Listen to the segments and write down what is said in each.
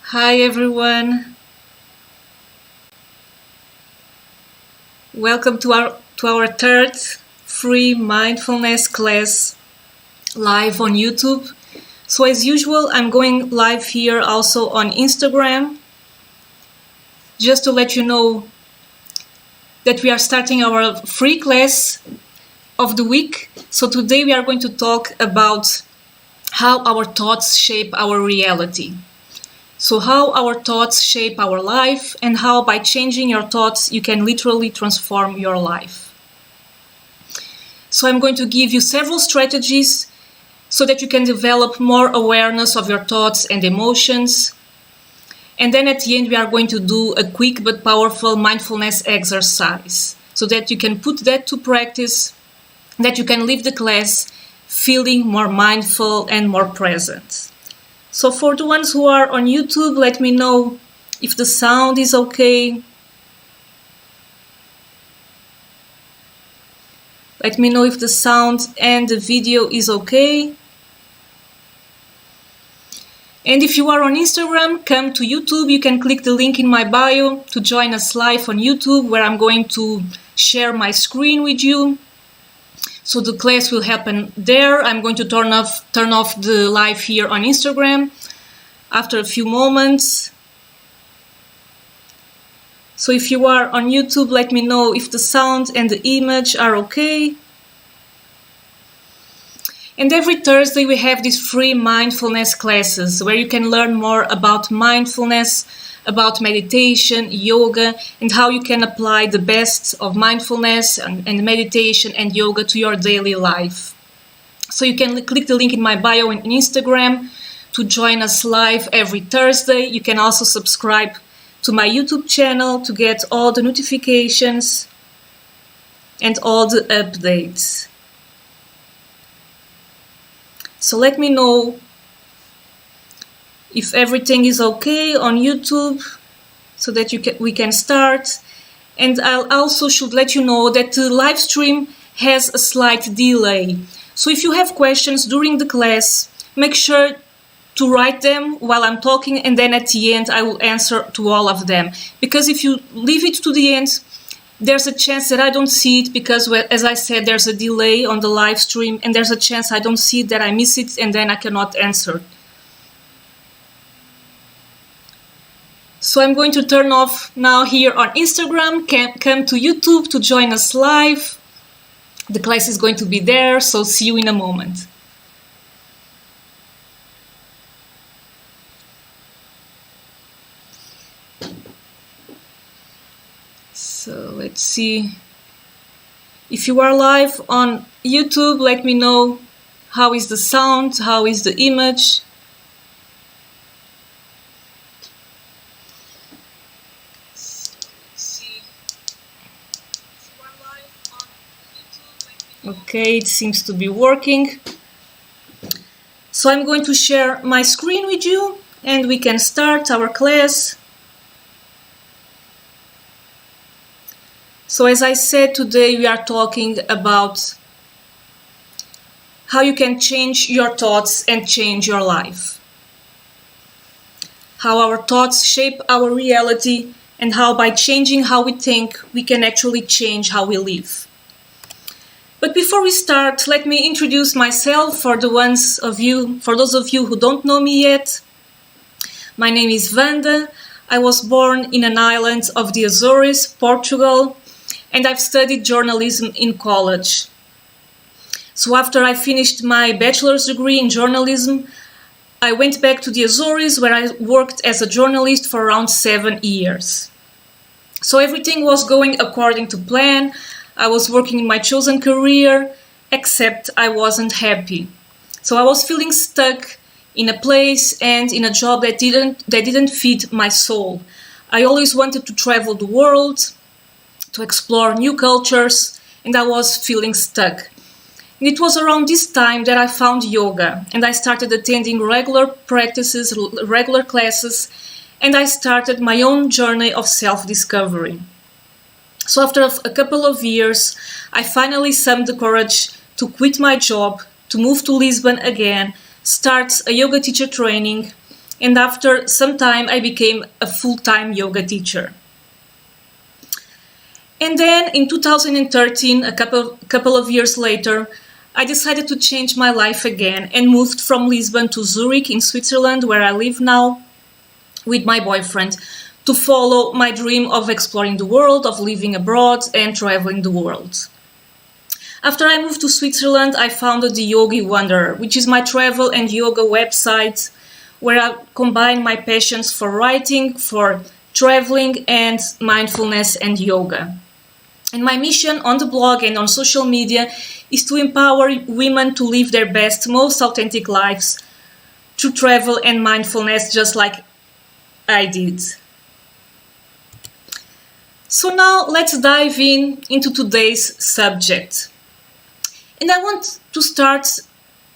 Hi everyone. Welcome to our third free mindfulness class live on YouTube. So as usual, I'm going live here also on Instagram, just to let you know that we are starting our free class of the week. So today we are going to talk about how our thoughts shape our reality. So how our thoughts shape our life, and how by changing your thoughts you can literally transform your life. So I'm going to give you several strategies so that you can develop more awareness of your thoughts and emotions. And then at the end we are going to do a quick but powerful mindfulness exercise so that you can put that to practice, that you can leave the class feeling more mindful and more present. So for the ones who are on YouTube, let me know if the sound is okay. Let me know if the sound and the video is okay. And if you are on Instagram, come to YouTube. You can click the link in my bio to join us live on YouTube, where I'm going to share my screen with you. So the class will happen there. I'm going to turn off the live here on Instagram after a few moments. So if you are on YouTube, let me know if the sound and the image are okay. And every Thursday we have these free mindfulness classes where you can learn more about mindfulness, about meditation, yoga, and how you can apply the best of mindfulness and meditation and yoga to your daily life. So you can click the link in my bio on Instagram to join us live every Thursday. You can also subscribe to my YouTube channel to get all the notifications and all the updates. So let me know if everything is okay on YouTube so that we can start. And I also should let you know that the live stream has a slight delay. So if you have questions during the class, make sure to write them while I'm talking, and then at the end I will answer to all of them. Because if you leave it to the end, there's a chance that I don't see it, because, as I said, there's a delay on the live stream, and there's a chance I don't see it, that I miss it, and then I cannot answer. So I'm going to turn off now here on Instagram. Come to YouTube to join us live. The class is going to be there, so see you in a moment. So let's see. If you are live on YouTube, let me know how is the sound, how is the image. Okay, it seems to be working. So I'm going to share my screen with you and we can start our class. So as I said, today we are talking about how you can change your thoughts and change your life. How our thoughts shape our reality, and how by changing how we think, we can actually change how we live. But before we start, let me introduce myself for those of you who don't know me yet. My name is Wanda. I was born in an island of the Azores, Portugal, and I've studied journalism in college. So after I finished my bachelor's degree in journalism, I went back to the Azores, where I worked as a journalist for around 7 years. So everything was going according to plan. I was working in my chosen career, except I wasn't happy. So I was feeling stuck in a place and in a job that didn't feed my soul. I always wanted to travel the world, to explore new cultures, and I was feeling stuck. And it was around this time that I found yoga, and I started attending regular practices, regular classes, and I started my own journey of self-discovery. So after a couple of years, I finally summoned the courage to quit my job, to move to Lisbon again, start a yoga teacher training, and after some time I became a full-time yoga teacher. And then in 2013, a couple of years later, I decided to change my life again and moved from Lisbon to Zurich in Switzerland, where I live now, with my boyfriend, to follow my dream of exploring the world, of living abroad and traveling the world. After I moved to Switzerland, I founded the Yogi Wanderer, which is my travel and yoga website, where I combine my passions for writing, for traveling, and mindfulness and yoga. And my mission on the blog and on social media is to empower women to live their best, most authentic lives through travel and mindfulness, just like I did. So now let's dive into today's subject. And I want to start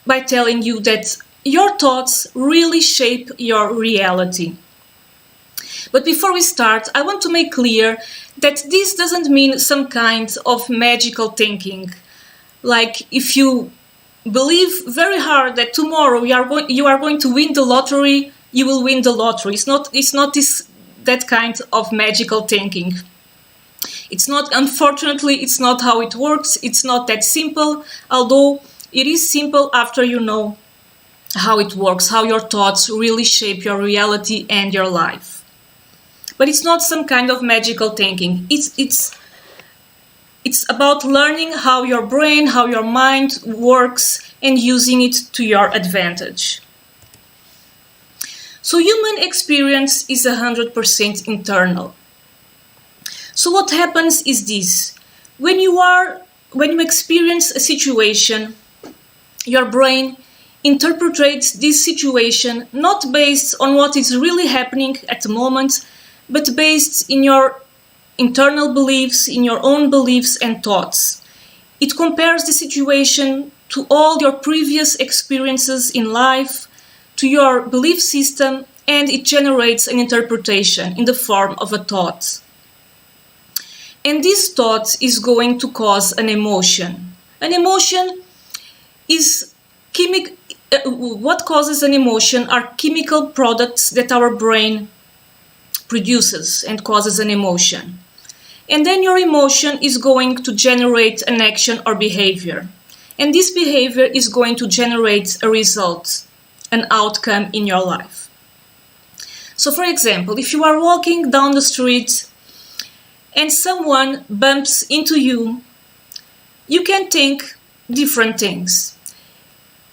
by telling you that your thoughts really shape your reality. But before we start, I want to make clear that this doesn't mean some kind of magical thinking. Like if you believe very hard that tomorrow you are going to win the lottery, you will win the lottery. It's not that kind of magical thinking. Unfortunately, it's not how it works. It's not that simple, although it is simple after you know how it works, how your thoughts really shape your reality and your life. But it's not some kind of magical thinking. It's about learning how your brain, how your mind works and using it to your advantage. So human experience is 100% internal. So what happens is this. When you experience a situation, your brain interprets this situation not based on what is really happening at the moment, but based in your internal beliefs, in your own beliefs and thoughts. It compares the situation to all your previous experiences in life, to your belief system, and it generates an interpretation in the form of a thought. And this thought is going to cause an emotion. An emotion is what causes an emotion are chemical products that our brain produces and causes an emotion. And then your emotion is going to generate an action or behavior. And this behavior is going to generate a result, an outcome in your life. So for example, if you are walking down the street and someone bumps into you, you can think different things.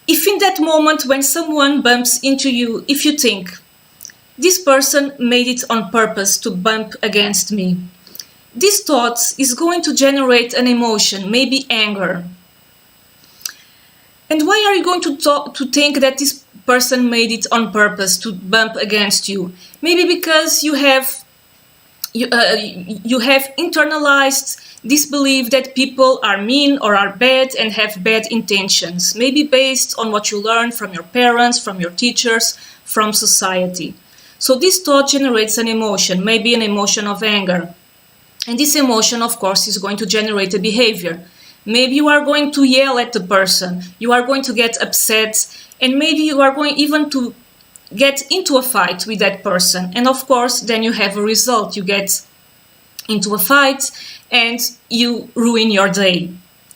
If in that moment when someone bumps into you, if you think, this person made it on purpose to bump against me, this thought is going to generate an emotion, maybe anger. And why are you going to think that this person made it on purpose to bump against you? Maybe because you have internalized this belief that people are mean or are bad and have bad intentions, maybe based on what you learned from your parents, from your teachers, from society. So this thought generates an emotion, maybe an emotion of anger. And this emotion, of course, is going to generate a behavior. Maybe you are going to yell at the person, you are going to get upset, and maybe you are going even to get into a fight with that person. And of course, then you have a result. You get into a fight and you ruin your day.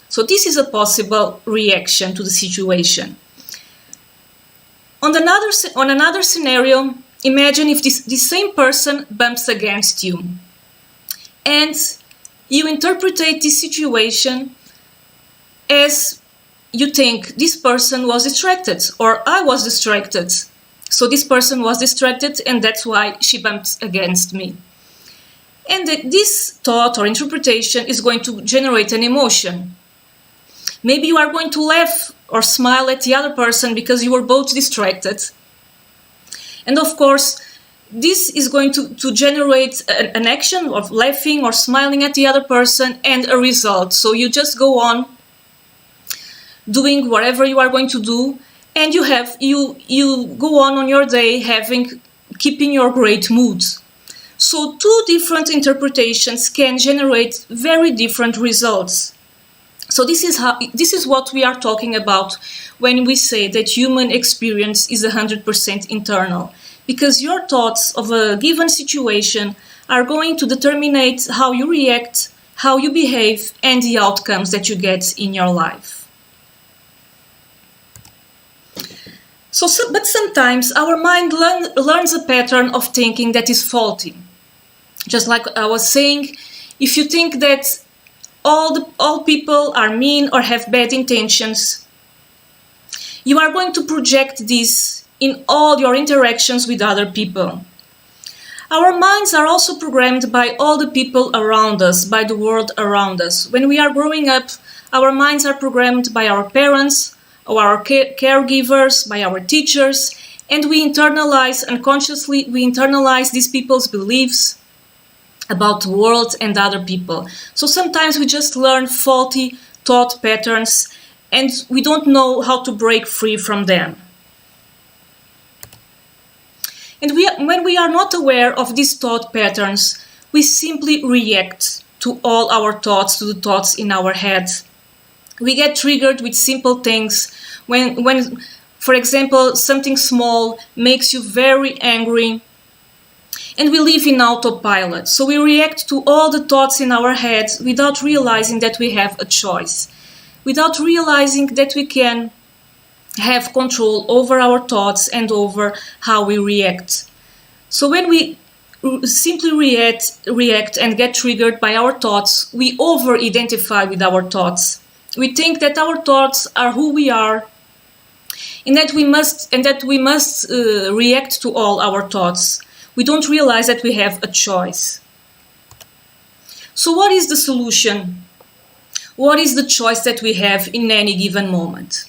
So this is a possible reaction to the situation. On another scenario, imagine if this same person bumps against you and you interpret this situation as you think this person was distracted or I was distracted. So this person was distracted and that's why she bumped against me. And this thought or interpretation is going to generate an emotion. Maybe you are going to laugh or smile at the other person because you were both distracted. And of course, this is going to generate an action of laughing or smiling at the other person and a result. So you just go on doing whatever you are going to do, and you go on your day keeping your great mood. So two different interpretations can generate very different results. So this is what we are talking about when we say that human experience is 100% internal. because your thoughts of a given situation are going to determine how you react, how you behave, and the outcomes that you get in your life. But sometimes our mind learns a pattern of thinking that is faulty. Just like I was saying, if you think that all people are mean or have bad intentions, you are going to project this in all your interactions with other people. Our minds are also programmed by all the people around us, by the world around us. When we are growing up, our minds are programmed by our parents, or our caregivers, by our teachers, and unconsciously we internalize these people's beliefs about the world and other people. So sometimes we just learn faulty thought patterns and we don't know how to break free from them. And when we are not aware of these thought patterns, we simply react to all our thoughts, to the thoughts in our head. We get triggered with simple things. When, for example, something small makes you very angry, and we live in autopilot. So we react to all the thoughts in our heads without realizing that we have a choice, without realizing that we can have control over our thoughts and over how we react. So when we simply react and get triggered by our thoughts, we over-identify with our thoughts. We think that our thoughts are who we are, and that we must react to all our thoughts. We don't realize that we have a choice. So what is the solution? What is the choice that we have in any given moment?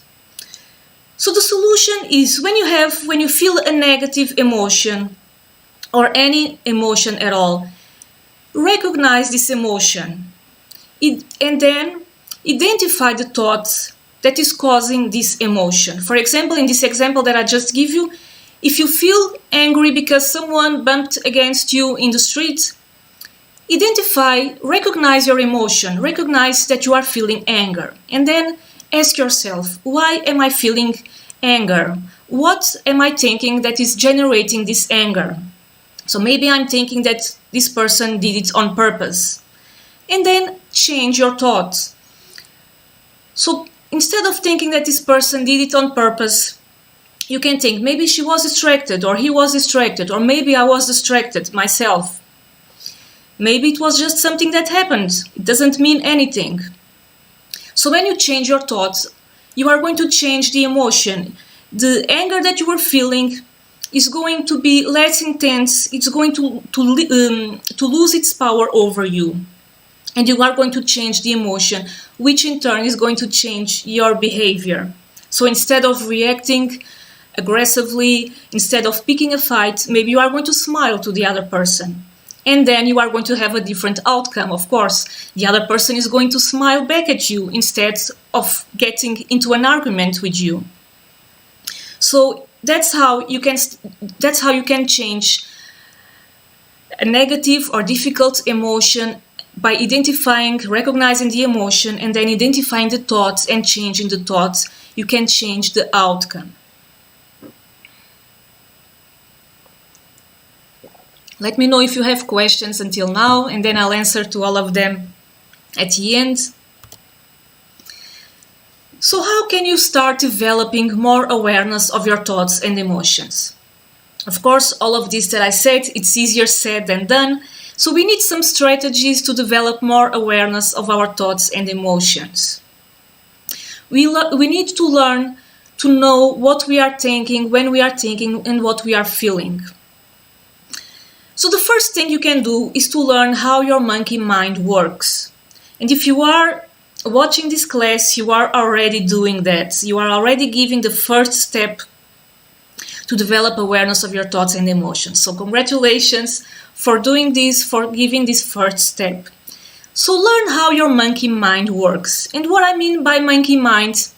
So the solution is when you feel a negative emotion or any emotion at all, recognize this emotion and then identify the thought that is causing this emotion. For example, in this example that I just give you, if you feel angry because someone bumped against you in the street, recognize your emotion, recognize that you are feeling anger, and then ask yourself, why am I feeling anger? What am I thinking that is generating this anger? So maybe I'm thinking that this person did it on purpose. And then change your thoughts. So instead of thinking that this person did it on purpose, you can think maybe she was distracted, or he was distracted, or maybe I was distracted myself. Maybe it was just something that happened. It doesn't mean anything. So when you change your thoughts, you are going to change the emotion. The anger that you were feeling is going to be less intense. It's going to lose its power over you. And you are going to change the emotion, which in turn is going to change your behavior. So instead of reacting aggressively, instead of picking a fight, maybe you are going to smile to the other person. And then you are going to have a different outcome. Of course, the other person is going to smile back at you instead of getting into an argument with you. So that's how you can change a negative or difficult emotion by recognizing the emotion, and then identifying the thoughts and changing the thoughts. You can change the outcome. Let me know if you have questions until now, and then I'll answer to all of them at the end. So how can you start developing more awareness of your thoughts and emotions? Of course, all of this that I said, it's easier said than done. So we need some strategies to develop more awareness of our thoughts and emotions. We need to learn to know what we are thinking, when we are thinking, and what we are feeling. So the first thing you can do is to learn how your monkey mind works. And if you are watching this class, you are already doing that. You are already giving the first step to develop awareness of your thoughts and emotions. So congratulations for doing this, for giving this first step. So learn how your monkey mind works. And what I mean by monkey mind,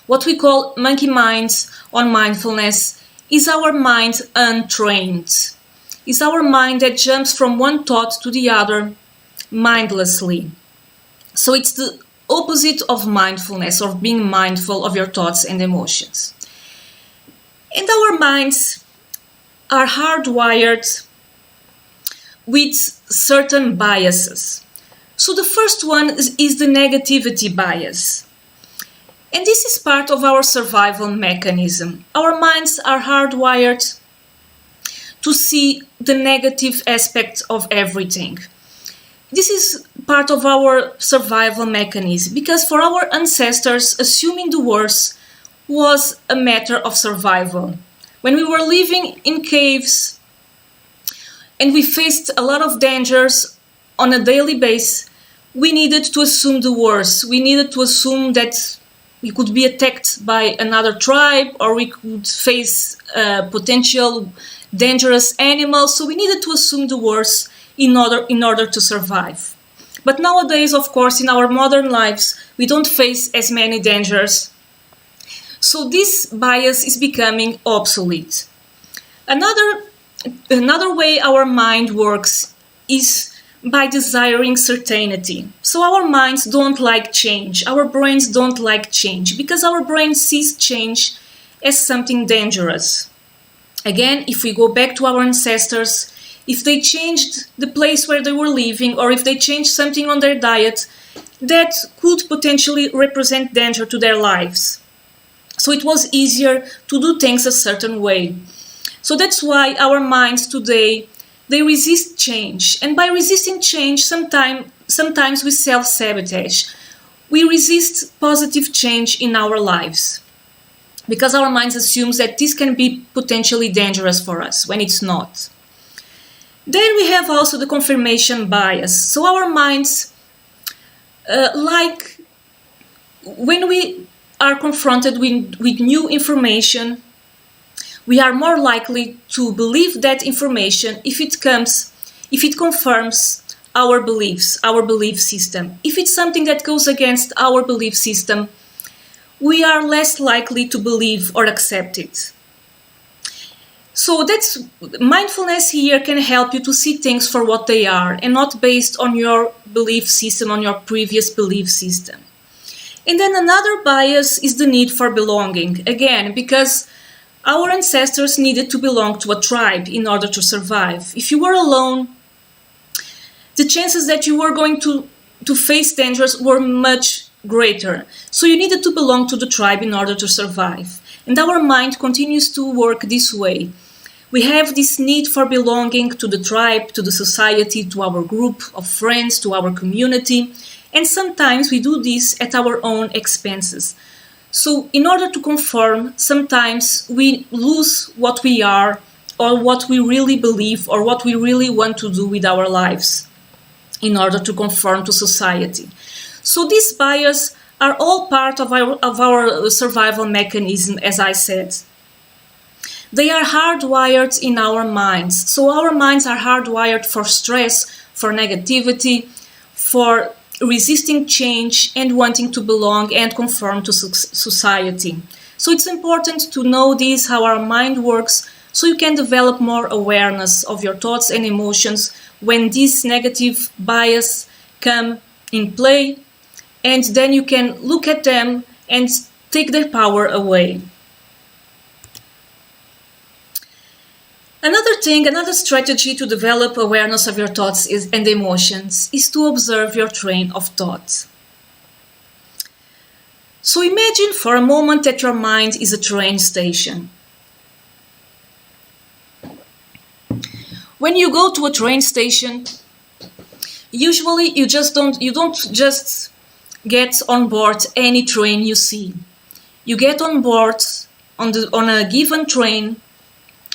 what we call monkey minds on mindfulness, is our mind untrained. It's our mind that jumps from one thought to the other mindlessly. So it's the opposite of mindfulness, or being mindful of your thoughts and emotions. And our minds are hardwired with certain biases. So the first one is the negativity bias. And this is part of our survival mechanism. Our minds are hardwired to see the negative aspects of everything. This is part of our survival mechanism because for our ancestors, assuming the worst was a matter of survival. When we were living in caves and we faced a lot of dangers on a daily basis, we needed to assume the worst. We needed to assume that we could be attacked by another tribe or we could face potential dangerous animals. So we needed to assume the worst in order to survive. But nowadays, of course, in our modern lives, we don't face as many dangers. So this bias is becoming obsolete. Another way our mind works is by desiring certainty. So our minds don't like change. Our brains don't like change because our brain sees change as something dangerous. Again, if we go back to our ancestors, if they changed the place where they were living or if they changed something on their diet, that could potentially represent danger to their lives. So it was easier to do things a certain way. So that's why our minds today, they resist change. And by resisting change, sometimes we self-sabotage. We resist positive change in our lives because our minds assume that this can be potentially dangerous for us when it's not. Then we have also the confirmation bias. So our minds, like when we are confronted with new information, we are more likely to believe that information if it confirms our beliefs, our belief system. If it's something that goes against our belief system, we are less likely to believe or accept it. So that's mindfulness here can help you to see things for what they are and not based on your belief system, on your previous belief system. And then another bias is the need for belonging. Again, because our ancestors needed to belong to a tribe in order to survive. If you were alone, the chances that you were going to face dangers were much greater. So you needed to belong to the tribe in order to survive. And our mind continues to work this way. We have this need for belonging to the tribe, to the society, to our group of friends, to our community. And sometimes we do this at our own expenses. So in order to conform, sometimes we lose what we are or what we really believe or what we really want to do with our lives in order to conform to society. So these biases are all part of our survival mechanism, as I said. They are hardwired in our minds. So our minds are hardwired for stress, for negativity, for resisting change and wanting to belong and conform to society. So it's important to know this, how our mind works, so you can develop more awareness of your thoughts and emotions when these negative biases come in play, and then you can look at them and take their power away. Another strategy to develop awareness of your thoughts and emotions is to observe your train of thought. So imagine for a moment that your mind is a train station. When you go to a train station, usually you don't just get on board any train you see. You get on board on a given train,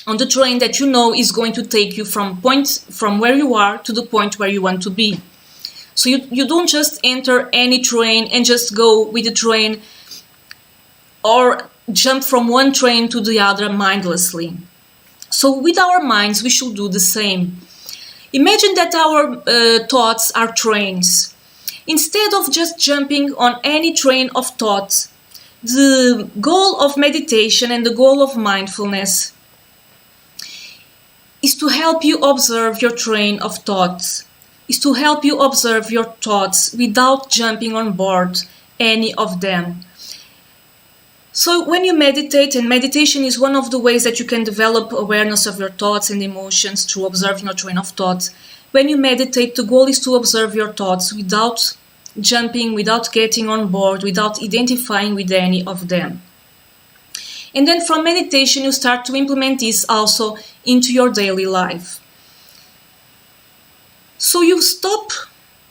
on the train that you know is going to take you from where you are to the point where you want to be. So you don't just enter any train and just go with the train or jump from one train to the other mindlessly. So with our minds, we should do the same. Imagine that our thoughts are trains. Instead of just jumping on any train of thoughts, the goal of meditation and the goal of mindfulness is to help you observe your train of thoughts, is to help you observe your thoughts without jumping on board any of them. So when you meditate, and meditation is one of the ways that you can develop awareness of your thoughts and emotions through observing your train of thought. When you meditate, the goal is to observe your thoughts without jumping, without getting on board, without identifying with any of them. And then from meditation, you start to implement this also into your daily life. So you stop,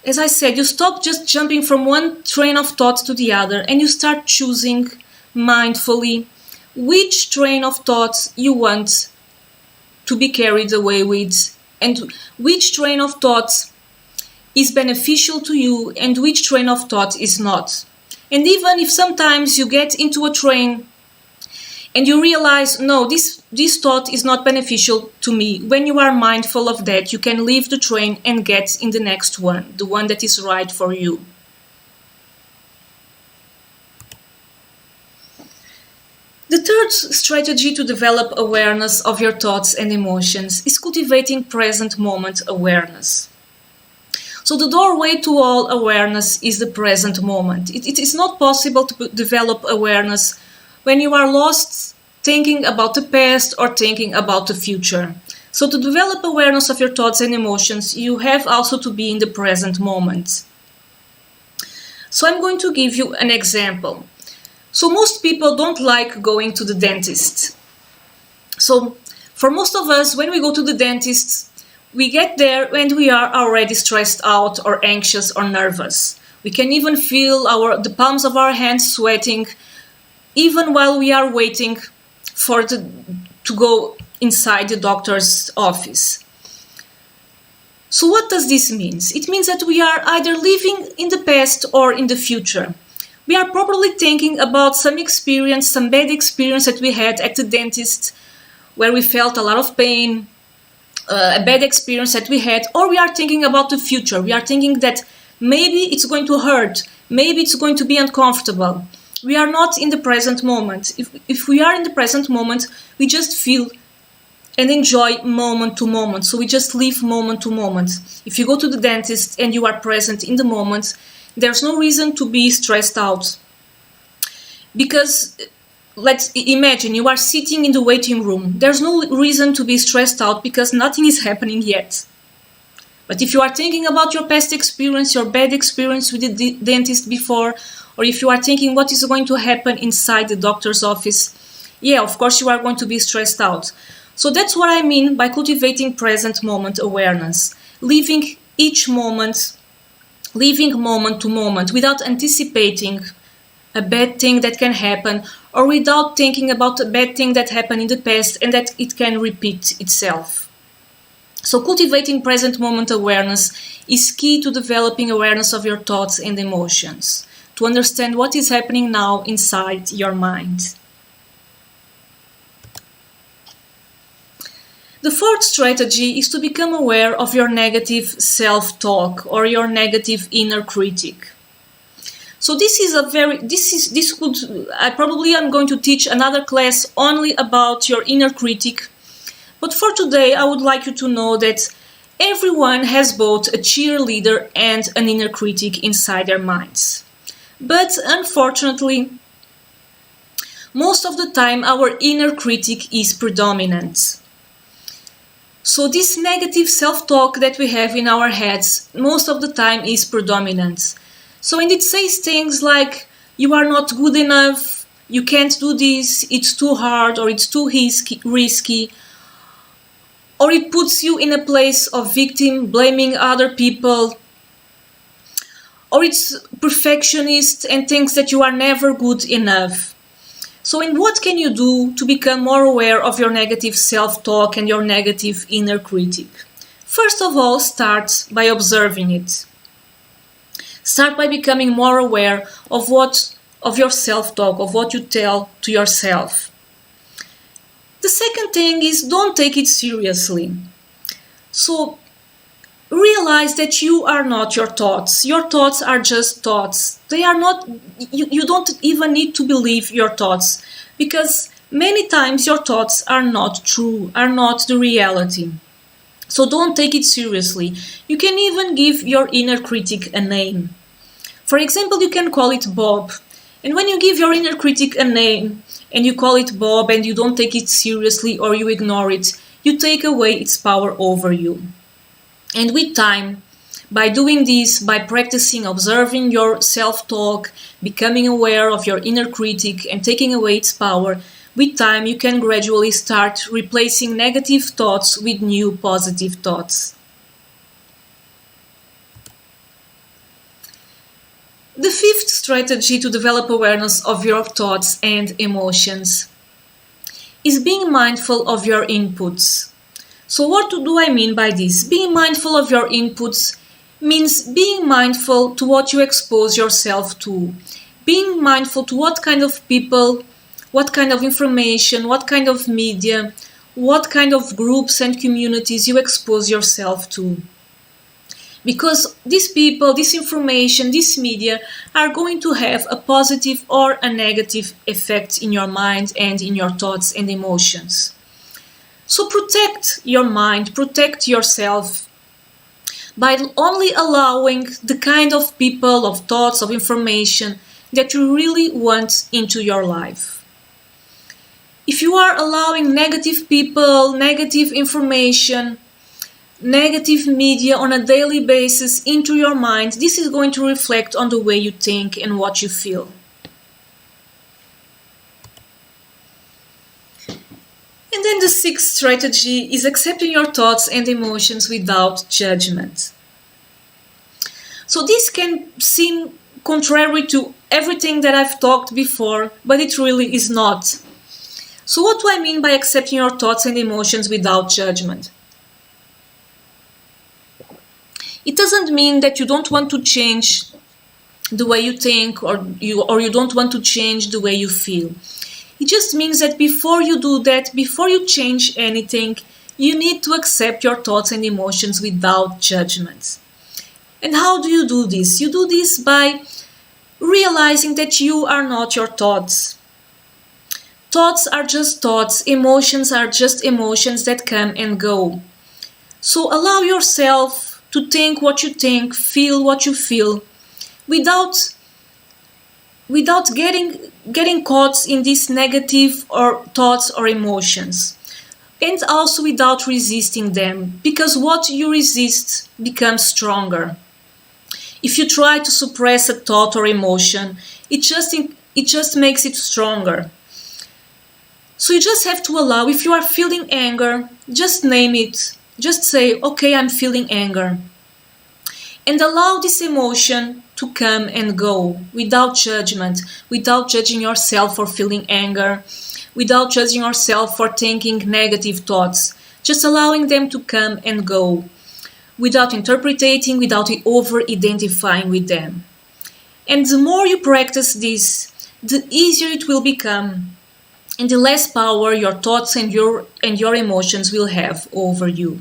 as I said, you stop just jumping from one train of thought to the other, and you start choosing mindfully which train of thoughts you want to be carried away with, and which train of thoughts is beneficial to you and which train of thought is not. And even if sometimes you get into a train and you realize, no, this thought is not beneficial to me, when you are mindful of that, you can leave the train and get in the next one, the one that is right for you. The third strategy to develop awareness of your thoughts and emotions is cultivating present moment awareness. So the doorway to all awareness is the present moment. It is not possible to develop awareness when you are lost thinking about the past or thinking about the future. So to develop awareness of your thoughts and emotions, you have also to be in the present moment. So I'm going to give you an example. So most people don't like going to the dentist. So for most of us, when we go to the dentist, we get there and we are already stressed out or anxious or nervous. We can even feel the palms of our hands sweating, even while we are waiting to go inside the doctor's office. So what does this mean? It means that we are either living in the past or in the future. We are probably thinking about some experience, some bad experience that we had at the dentist, where we felt a lot of pain, a bad experience that we had, or we are thinking about the future. We are thinking that maybe it's going to hurt, maybe it's going to be uncomfortable. We are not in the present moment. If we are in the present moment, we just feel and enjoy moment to moment. So we just live moment to moment. If you go to the dentist and you are present in the moment, there's no reason to be stressed out. Because let's imagine you are sitting in the waiting room. There's no reason to be stressed out because nothing is happening yet. But if you are thinking about your past experience, your bad experience with the dentist before, or if you are thinking what is going to happen inside the doctor's office, yeah, of course you are going to be stressed out. So that's what I mean by cultivating present moment awareness. Living each moment, living moment to moment without anticipating a bad thing that can happen, or without thinking about a bad thing that happened in the past and that it can repeat itself. So cultivating present moment awareness is key to developing awareness of your thoughts and emotions, to understand what is happening now inside your mind. The fourth strategy is to become aware of your negative self-talk or your negative inner critic. So I probably am going to teach another class only about your inner critic. But for today, I would like you to know that everyone has both a cheerleader and an inner critic inside their minds. But unfortunately, most of the time our inner critic is predominant. So this negative self-talk that we have in our heads most of the time is predominant. So and it says things like, you are not good enough, you can't do this, it's too hard, or it's too risky, or it puts you in a place of victim, blaming other people, or it's perfectionist and thinks that you are never good enough. So and what can you do to become more aware of your negative self-talk and your negative inner critic? First of all, start by observing it. Start by becoming more aware of your self-talk, of what you tell to yourself. The second thing is, don't take it seriously. So realize that you are not your thoughts. Your thoughts are just thoughts. They are not, you don't even need to believe your thoughts, because many times your thoughts are not true, are not the reality. So don't take it seriously. You can even give your inner critic a name. For example, you can call it Bob. And when you give your inner critic a name and you call it Bob and you don't take it seriously or you ignore it, you take away its power over you. And with time, by doing this, by practicing observing your self-talk, becoming aware of your inner critic and taking away its power, with time you can gradually start replacing negative thoughts with new positive thoughts. The fifth strategy to develop awareness of your thoughts and emotions is being mindful of your inputs. So what do I mean by this? Being mindful of your inputs means being mindful to what you expose yourself to. Being mindful to what kind of people, what kind of information, what kind of media, what kind of groups and communities you expose yourself to. Because these people, this information, this media are going to have a positive or a negative effect in your mind and in your thoughts and emotions. So protect your mind, protect yourself by only allowing the kind of people, of thoughts, of information that you really want into your life. If you are allowing negative people, negative information, negative media on a daily basis into your mind, this is going to reflect on the way you think and what you feel. And then the sixth strategy is accepting your thoughts and emotions without judgment. So this can seem contrary to everything that I've talked before, but it really is not. So what do I mean by accepting your thoughts and emotions without judgment? It doesn't mean that you don't want to change the way you think or you don't want to change the way you feel. It just means that before you do that, before you change anything, you need to accept your thoughts and emotions without judgment. And how do you do this? You do this by realizing that you are not your thoughts. Thoughts are just thoughts, emotions are just emotions that come and go. So allow yourself to think what you think, feel what you feel, without getting caught in these negative or thoughts or emotions, and also without resisting them, because what you resist becomes stronger. If you try to suppress a thought or emotion, it just makes it stronger. So you just have to allow. If you are feeling anger, just name it. Just say, okay, I'm feeling anger. And allow this emotion to come and go without judgment, without judging yourself for feeling anger, without judging yourself for thinking negative thoughts. Just allowing them to come and go without interpreting, without over-identifying with them. And the more you practice this, the easier it will become, and the less power your thoughts and your emotions will have over you.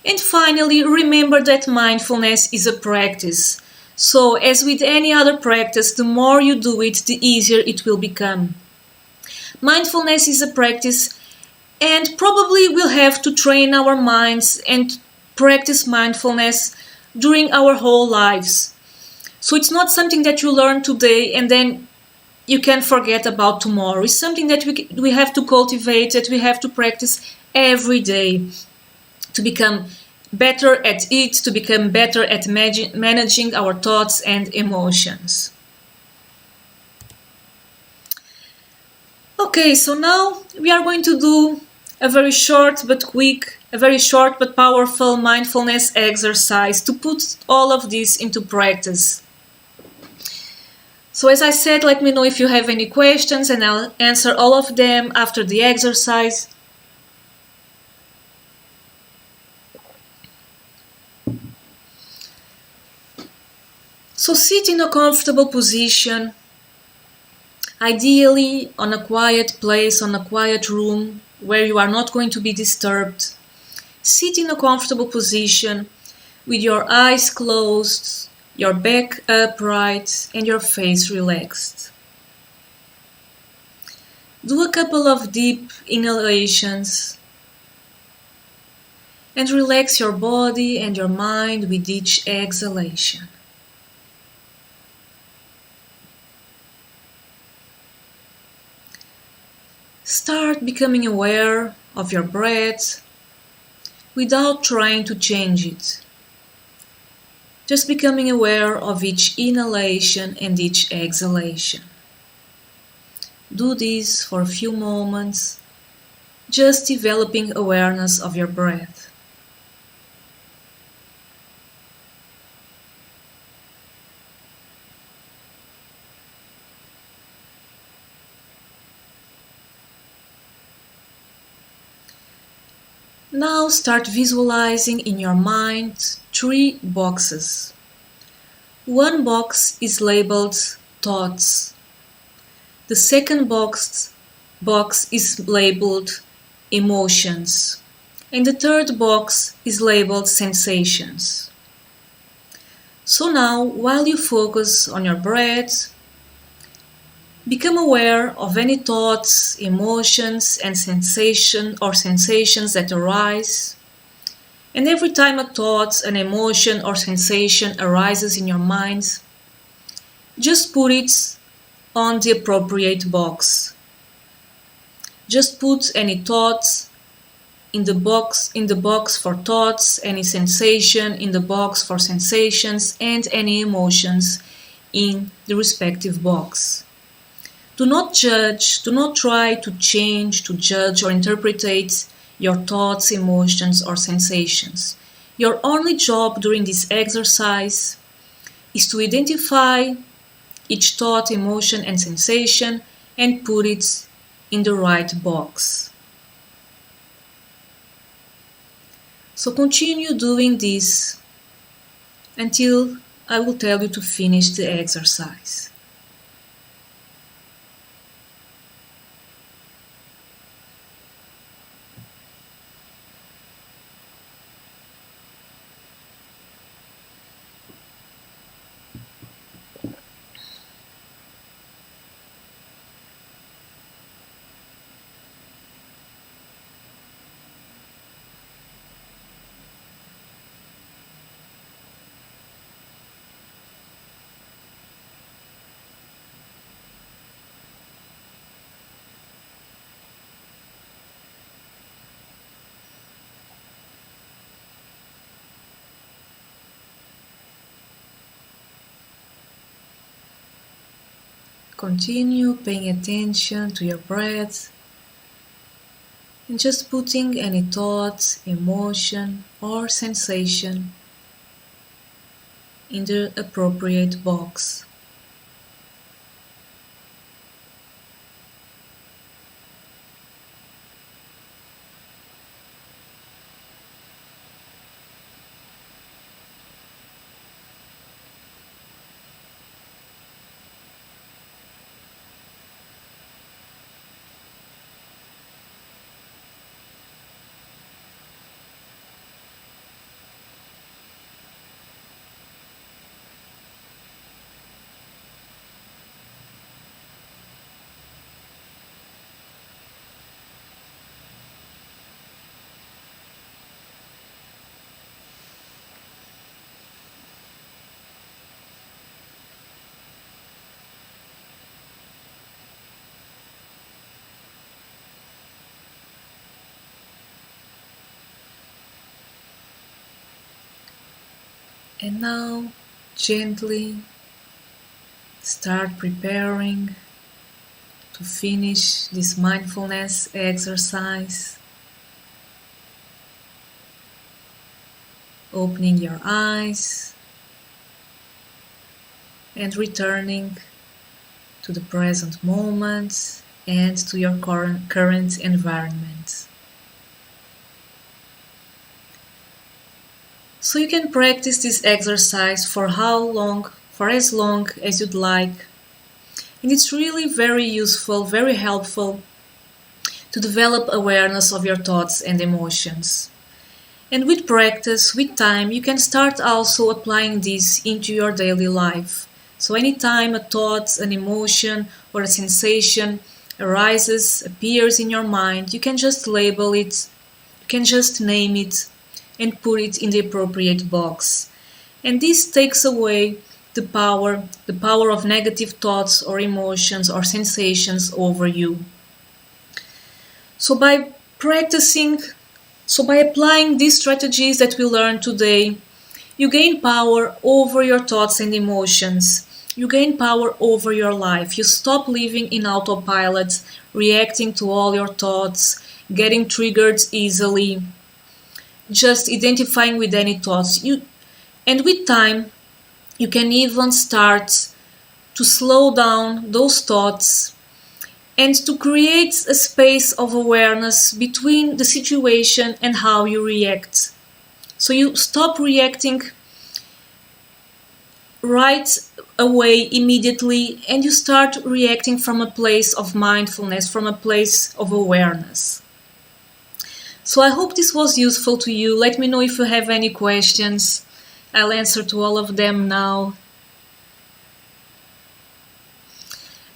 And finally, remember that mindfulness is a practice. So, as with any other practice, the more you do it, the easier it will become. Mindfulness is a practice, and probably we'll have to train our minds and practice mindfulness during our whole lives. So it's not something that you learn today and then you can forget about tomorrow. It's something that we have to cultivate, that we have to practice every day to become better at it, to become better at managing our thoughts and emotions. Okay, so now we are going to do a very short but powerful mindfulness exercise to put all of this into practice. So as I said, let me know if you have any questions and I'll answer all of them after the exercise. So sit in a comfortable position, ideally on a quiet place, on a quiet room where you are not going to be disturbed. Sit in a comfortable position with your eyes closed, your back upright and your face relaxed. Do a couple of deep inhalations and relax your body and your mind with each exhalation. becoming aware of your breath without trying to change it. Just becoming aware of each inhalation and each exhalation. Do this for a few moments, just developing awareness of your breath. Now start visualizing in your mind 3 boxes. One box is labeled thoughts. The second box is labeled emotions. And the third box is labeled sensations. So now, while you focus on your breath, become aware of any thoughts, emotions, and sensations that arise. And every time a thought, an emotion, or sensation arises in your mind, just put it on the appropriate box. Just put any thoughts in the box for thoughts, any sensation in the box for sensations, and any emotions in the respective box. Do not judge, do not try to change, to judge or interpret your thoughts, emotions, or sensations. Your only job during this exercise is to identify each thought, emotion, and sensation and put it in the right box. So continue doing this until I will tell you to finish the exercise. Continue paying attention to your breath and just putting any thought, emotion, or sensation in the appropriate box. And now, gently start preparing to finish this mindfulness exercise. Opening your eyes and returning to the present moment and to your current environment. So you can practice this exercise for as long as you'd like. And it's really very useful, very helpful to develop awareness of your thoughts and emotions. And with practice, with time, you can start also applying this into your daily life. So anytime a thought, an emotion, or a sensation arises, appears in your mind, you can just label it, you can just name it, and put it in the appropriate box. And this takes away the power of negative thoughts or emotions or sensations over you. So by practicing, by applying these strategies that we learned today, you gain power over your thoughts and emotions. You gain power over your life. You stop living in autopilot, reacting to all your thoughts, getting triggered easily, just identifying with any thoughts. And with time, you can even start to slow down those thoughts and to create a space of awareness between the situation and how you react. So you stop reacting right away immediately, and you start reacting from a place of mindfulness, from a place of awareness. So I hope this was useful to you. Let me know if you have any questions. I'll answer to all of them now.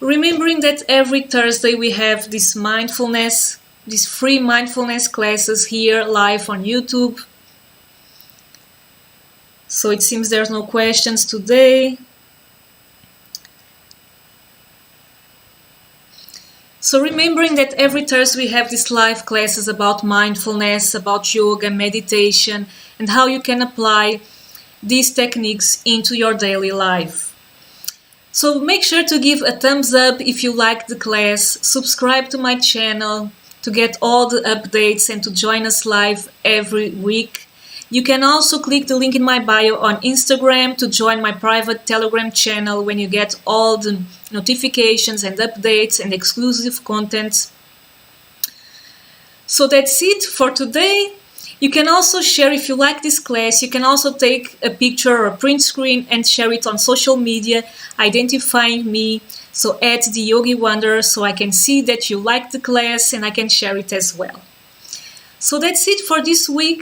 Remembering that every Thursday we have this mindfulness, these free mindfulness classes here live on YouTube. So it seems there's no questions today. So remembering that every Thursday we have these live classes about mindfulness, about yoga, meditation, and how you can apply these techniques into your daily life. So make sure to give a thumbs up if you like the class, subscribe to my channel to get all the updates and to join us live every week. You can also click the link in my bio on Instagram to join my private Telegram channel when you get all the notifications and updates and exclusive content. So that's it for today. You can also share, if you like this class, you can also take a picture or a print screen and share it on social media, identifying me, so at the Yogi Wanderer, so I can see that you like the class and I can share it as well. So that's it for this week.